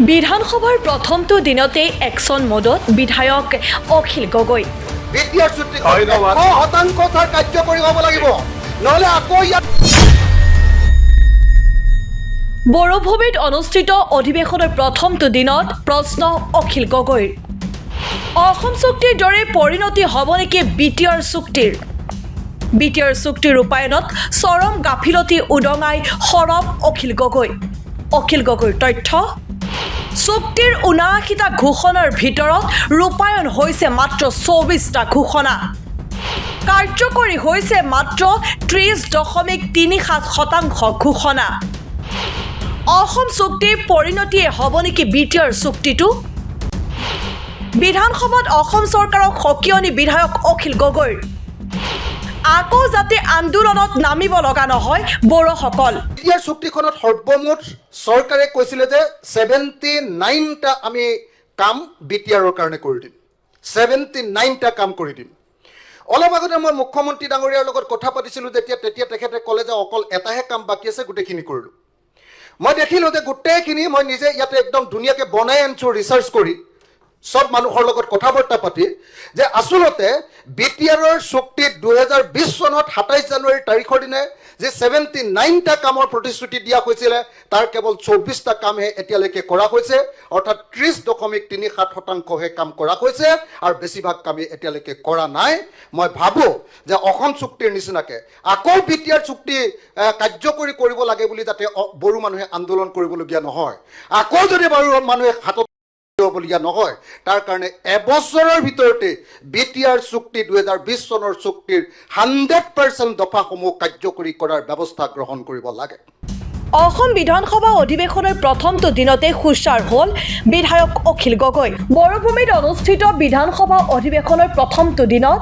বিধানসভাৰ প্ৰথমটো দিনতে একশ্যন মোডত বিধায়ক অখিল গগৈ। বিটিআৰ চুক্তি 100% কাৰ্যকৰী হ'ব লাগিব, নহ'লে আকৌ ইয়াত বড়োভূমিত অনুষ্ঠিত অধিৱেশনৰ প্ৰথমটো দিনত প্ৰশ্ন অখিল গগৈৰ। অসম চুক্তিৰ দৰে পৰিণতি হ'ব নেকি বিটিআৰ চুক্তিৰ? বিটিআৰ চুক্তিৰ ৰূপায়ণত চৰম গাফিলতি উদঙাই সৰব অখিল গগৈ। অখিল গগৈৰ তথ্য, চুক্তিৰ ৭৯টা ঘোষণাৰ ভিতৰত ৰূপায়ণ হৈছে মাত্ৰ ২৪টা ঘোষণা, কাৰ্যকৰী হৈছে মাত্ৰ ৩০.৩৭% ঘোষণা। অসম চুক্তিৰ পৰিণতিয়ে হ'ব নেকি বিটিআৰ চুক্তিটো? বিধানসভাত অসম চৰকাৰক সকিয়নি বিধায়ক অখিল গগৈৰ। আকৌ যাতে আন্দোলনত নামিব লগা নহয় বড়োসকল। বিটিআৰ চুক্তিখনত সৰ্বমুঠ চৰকাৰে কৈছিলে যে 79টা আমি কাম বিটিআৰৰ কাৰণে কৰি দিম, 79টা কাম কৰি দিম। অলপ আগতে মই মুখ্যমন্ত্ৰী ডাঙৰীয়াৰ লগত কথা পাতিছিলোঁ তেতিয়া তেখেতে ক'লে যে অকল এটাহে কাম বাকী আছে, গোটেইখিনি কৰিলোঁ। মই দেখিলোঁ যে গোটেইখিনি মই নিজে ইয়াতে একদম ধুনীয়াকৈ বনাই আনিছোঁ ৰিচাৰ্চ কৰি, সব মানুহৰ লগত কথা বাৰ্তা পাতি, যে আচলতে বিটিআৰৰ চুক্তিত 2020 চনত 27 জানুৱাৰী তাৰিখৰ দিনে যে 79টা কামৰ প্ৰতিশ্ৰুতি দিয়া হৈছিলে তাৰ কেৱল 24টা কামহে এতিয়ালৈকে কৰা হৈছে, অৰ্থাৎ 30.37%হে কাম কৰা হৈছে আৰু বেছিভাগ কামেই এতিয়ালৈকে কৰা নাই। মই ভাবোঁ যে অসম চুক্তিৰ নিচিনাকৈ আকৌ বিটিআৰ চুক্তি কাৰ্যকৰী কৰিব লাগে বুলি যাতে বড়ো মানুহে আন্দোলন কৰিবলগীয়া নহয়, আকৌ যদি বড়ো মানুহে হাতত হ'বলগীয়া নহয়, তাৰ কাৰণে এবছৰৰ ভিতৰতে বিটিআৰ চুক্তি 2020 চনৰ চুক্তিৰ 100% দফাসমূহ কাৰ্যকৰী কৰাৰ ব্যৱস্থা গ্ৰহণ কৰিব লাগে। অসম বিধানসভা অধিৱেশনৰ প্ৰথমটো দিনতে সুচাৰ হ'ল বিধায়ক অখিল গগৈ। বড়োভূমিত অনুষ্ঠিত বিধানসভা অধিৱেশনৰ প্ৰথমটো দিনত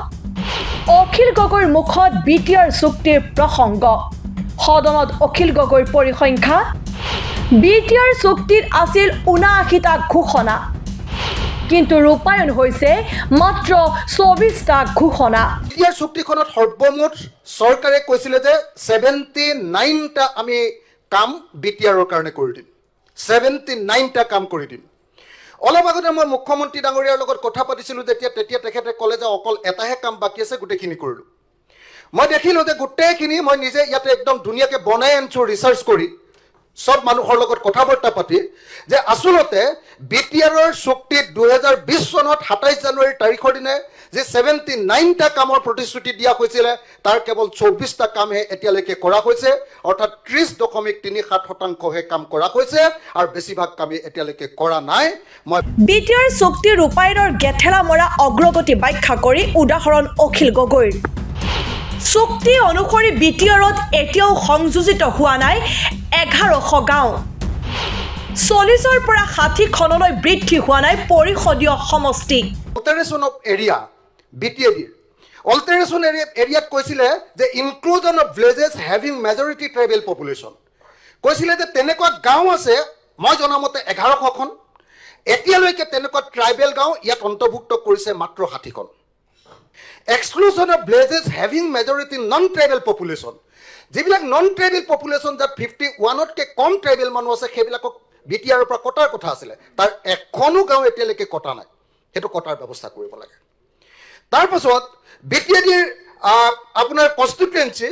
অখিল গগৈৰ মুখত বিটিআৰ চুক্তিৰ প্ৰসংগ। সদনত অখিল গগৈৰ পৰিসংখ্যা, বিটিআৰ চুক্তিত আছিল ৭৯টা ঘোষণা, কিন্তু ৰূপায়ণ হৈছে মাত্ৰ ২৪টা ঘোষণা। বিটিআৰ চুক্তিখনত সৰ্বমুঠ চৰকাৰে কৈছিলে যে 79টা আমি কাম বিটিআৰৰ কাৰণে কৰি দিম, 79টা কাম কৰি দিম। অলপ আগতে মই মুখ্যমন্ত্ৰী ডাঙৰীয়াৰ লগত কথা পাতিছিলোঁ তেতিয়া তেখেতে ক'লে যে অকল এটাহে কাম বাকী আছে, গোটেইখিনি কৰিলোঁ। মই দেখিলোঁ যে গোটেইখিনি মই নিজে ইয়াতে একদম ধুনীয়াকৈ বনাই আনিছোঁ ৰিচাৰ্চ কৰি, সব মানুহৰ লগত কথা বাৰ্তা পাতি, যে আচলতে বিটিআৰৰ চুক্তিত 2020 চনত 27 জানুৱাৰী তাৰিখৰ দিনে যে 79টা কামৰ প্ৰতিশ্ৰুতি দিয়া হৈছিলে তাৰ কেৱল 24টা কামহে এতিয়ালৈকে কৰা হৈছে, অৰ্থাৎ 30.37%হে কাম কৰা হৈছে আৰু বেছিভাগ কামেই এতিয়ালৈকে কৰা নাই। মই বিটিআৰ চুক্তি ৰূপায়ণৰ গেথেলা মৰা অগ্ৰগতি ব্যাখ্যা কৰি উদাহৰণ অখিল গগৈৰ। চুক্তি অনুসৰি বিটিআৰত এতিয়াও সংযোজিত হোৱা নাই 1100 গাঁও, 40ৰ পৰা 60খনলৈ বৃদ্ধি হোৱা নাই পৰিষদীয় সমষ্টি। অল্টাৰেশ্যন অফ এৰিয়া বিটিএডিৰ অল্টাৰেশ্যন এৰিয়াত কৈছিলে যে inclusion of villages having majority tribal population, কৈছিলে যে তেনেকুৱা গাঁও আছে মই জনামতে 1100খন, এতিয়ালৈকে তেনেকুৱা ট্ৰাইবেল গাঁও ইয়াত অন্তৰ্ভুক্ত কৰিছে মাত্ৰ 60খন। Exclusion of villages having majority non tribal population, যিবিলাক নন ট্ৰাইবেল পপুলেশ্যন যাত 51তকৈ কম ট্ৰাইবেল মানুহ আছে সেইবিলাকক বিটিআৰৰ পৰা কটাৰ কথা আছিলে, তাৰ এখনো গাঁও এতিয়ালৈকে কটা নাই, সেইটো কটাৰ ব্যৱস্থা কৰিব লাগে। তাৰপাছত বিটিএডিৰ আপোনাৰ কনষ্টিটুৱেঞ্চি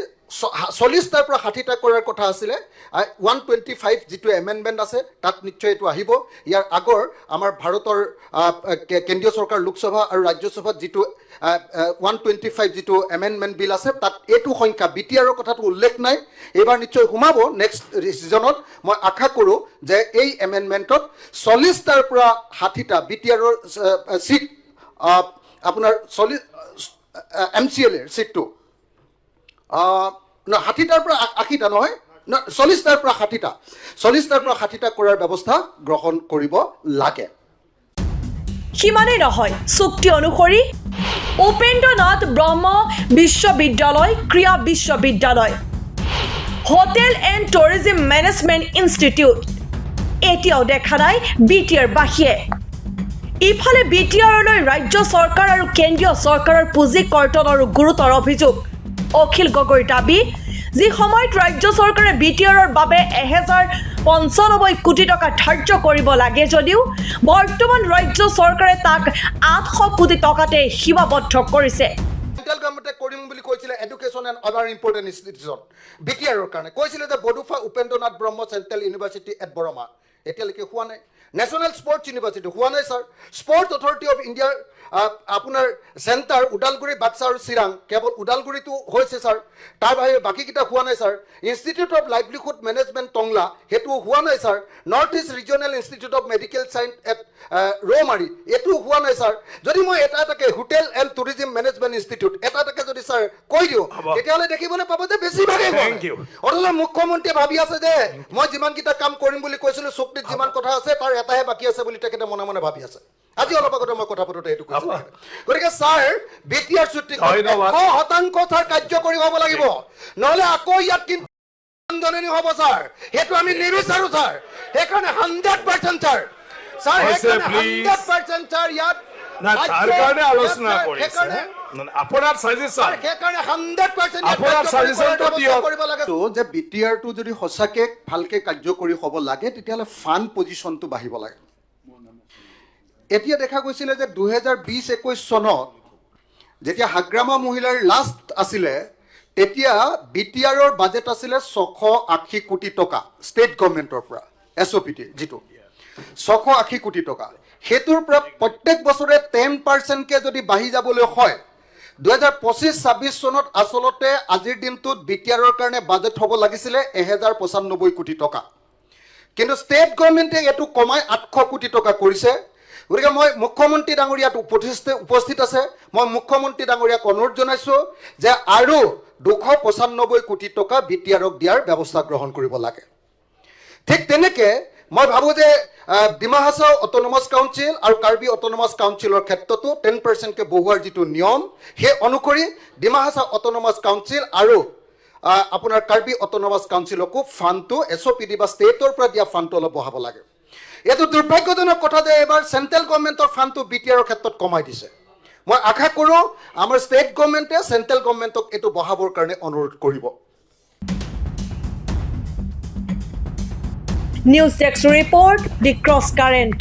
40টাৰ পৰা 60টা কৰাৰ কথা আছিলে, 125 যিটো এমেণ্ডমেণ্ট আছে তাত নিশ্চয় এইটো আহিব। ইয়াৰ আগৰ আমাৰ ভাৰতৰ কেন্দ্ৰীয় চৰকাৰ লোকসভা আৰু ৰাজ্যসভাত যিটো 125 যিটো এমেণ্ডমেণ্ট বিল আছে তাত এইটো সংখ্যা বিটিআৰৰ কথাটো উল্লেখ নাই, এইবাৰ নিশ্চয় সোমাব নেক্সট ছিজনত। মই আশা কৰোঁ যে এই এমেণ্ডমেণ্টত 40টাৰ পৰা 60টা বিটিআৰৰ ছিট আপোনাৰ 40 MCLAৰ ছিটটো 60টাৰ পৰা 80টা নহয়, 40টাৰ পৰা 60টা কৰাৰ ব্যৱস্থা গ্ৰহণ কৰিব লাগে। সিমানেই নহয়, চুক্তি অনুসৰি উপেন্দ্ৰনাথ ব্ৰহ্ম বিশ্ববিদ্যালয়, ক্ৰীড়া বিশ্ববিদ্যালয়, hotel and tourism management institute এতিয়াও দেখা নাই বিটিআৰ বাসীয়ে। ইফালে বিটিআৰলৈ ৰাজ্য চৰকাৰ আৰু কেন্দ্ৰীয় চৰকাৰৰ পুঁজি কৰ্তনৰো গুৰুতৰ অভিযোগ। অখিল গগৈৰ দাবী যি সময়ত ৰাজ্য চৰকাৰে BTRৰ বাবে 1095 কোটি টকা ধাৰ্য কৰিব লাগে যদিও বৰ্তমান ৰাজ্য চৰকাৰে তাক 800 কোটি টকাতে সীমাবদ্ধ কৰিছে। চেন্ট্ৰেল গভৰ্ণমেণ্টে কৰিম বুলি কৈছিলে education and other important institution BTRৰ কাৰণে কৈছিলে যে Bodofa Upendranath Brahma central university at Barama এতিয়ালৈকে হোৱা নাই। নেশ্যনেল স্পৰ্টছ ইউনিভাৰ্চিটি হোৱা নাই ছাৰ। স্পৰ্টছ অথৰিটি অফ ইণ্ডিয়াৰ আপোনাৰ চেণ্টাৰ ওদালগুৰি বাক্সা আৰু চিৰাং কেৱল ওদালগুৰিটো হৈছে ছাৰ, তাৰ বাহিৰে বাকীকেইটা হোৱা নাই sir. Institute of livelihood management Tangla সেইটোও হোৱা নাই sir. North East regional institute of medical science at Roumari এইটোও হোৱা নাই ছাৰ। যদি মই এটা এটাকে hotel and tourism management institute এটা এটাকে যদি ছাৰ কৈ দিওঁ তেতিয়াহ'লে দেখিবলৈ পাব যে বেছিভাগেই অথচ মুখ্যমন্ত্ৰীয়ে ভাবি আছে যে মই যিমানকেইটা কাম কৰিম বুলি কৈছিলোঁ চুক্তিত যিমান কথা আছে তাৰ এটাহে বাকী আছে বুলি তেখেতে মনে মনে ভাবি আছে। আজি অলপ আগতে মই কথা পাতোতে এইটো কৈছোঁ। গতিকে ছাৰ BTR চুক্তি 100% ছাৰ কাৰ্যকৰী হ'ব লাগিব, নহ'লে আকৌ ইয়াত কিন্তু আন্দোলনী হ'ব ছাৰ। সেইটো আমি নিবিচাৰোঁ ছাৰ। সেইকাৰণে 100% ছাৰ 100% ছাৰ ইয়াত আলোচনা কৰিছে আপোনাৰ সাজেশন সেইকাৰণে 100% আপোনাৰ সাজেশনটো দিয়ক যে BTRটো যদি সঁচাকে ভালকে কাৰ্যকৰী হ'ব লাগে তেতিয়াহ'লে ফাণ্ড পজিশ্যনটো বাঢ়িব লাগে। এতিয়া দেখা গৈছিলে যে 2020-21 চনত যেতিয়া হাগ্ৰামা মহিলাৰ লাষ্ট আছিলে তেতিয়া BTRৰ বাজেট আছিলে 680 কোটি টকা ষ্টেট গভৰ্ণমেণ্টৰ পৰা SOPT যিটো 680 কোটি টকা। সেইটোৰ পৰা প্ৰত্যেক বছৰে 10%কে যদি বাঢ়ি যাবলৈ হয় 2025-26 চনত আচলতে আজিৰ দিনটোত BTRৰ কাৰণে বাজেট হ'ব লাগিছিলে 1095 কোটি টকা, কিন্তু ষ্টেট গভৰ্ণমেণ্টে এইটো কমাই 800 কোটি টকা কৰিছে। গতিকে মই মুখ্যমন্ত্ৰী ডাঙৰীয়াত উপস্থিত আছে, মই মুখ্যমন্ত্ৰী ডাঙৰীয়াক অনুৰোধ জনাইছোঁ যে আৰু 295 কোটি টকা BTRক দিয়াৰ ব্যৱস্থা গ্ৰহণ কৰিব লাগে। ঠিক তেনেকৈ মই ভাবোঁ যে ডিমা হাছাও অট'নমাছ কাউন্সিল আৰু কাৰ্বি অট'নমাছ কাউন্সিলৰ ক্ষেত্ৰতো 10%কে বঢ়োৱাৰ যিটো নিয়ম সেই অনুসৰি ডিমা হাছাও অট'নমাছ কাউন্সিল আৰু আপোনাৰ কাৰ্বি অট'নমাছ কাউন্সিলকো ফাণ্ডটো SOPD বা ষ্টেটৰ পৰা দিয়া ফাণ্ডটো অলপ বঢ়াব লাগে। এইটো দুৰ্ভাগ্যজনক কথা যে এইবাৰ চেণ্ট্ৰেল গভৰ্ণমেণ্টৰ ফাণ্ডটো BTRৰ ক্ষেত্ৰত কমাই দিছে। মই আশা কৰোঁ আমাৰ ষ্টেট গভৰ্ণমেণ্টে চেণ্ট্ৰেল গভৰ্ণমেণ্টক এইটো বঢ়াবৰ কাৰণে অনুৰোধ কৰিব। নিউজ ডেস্ক ৰিপৰ্ট দি ক্ৰছ কাৰেণ্ট।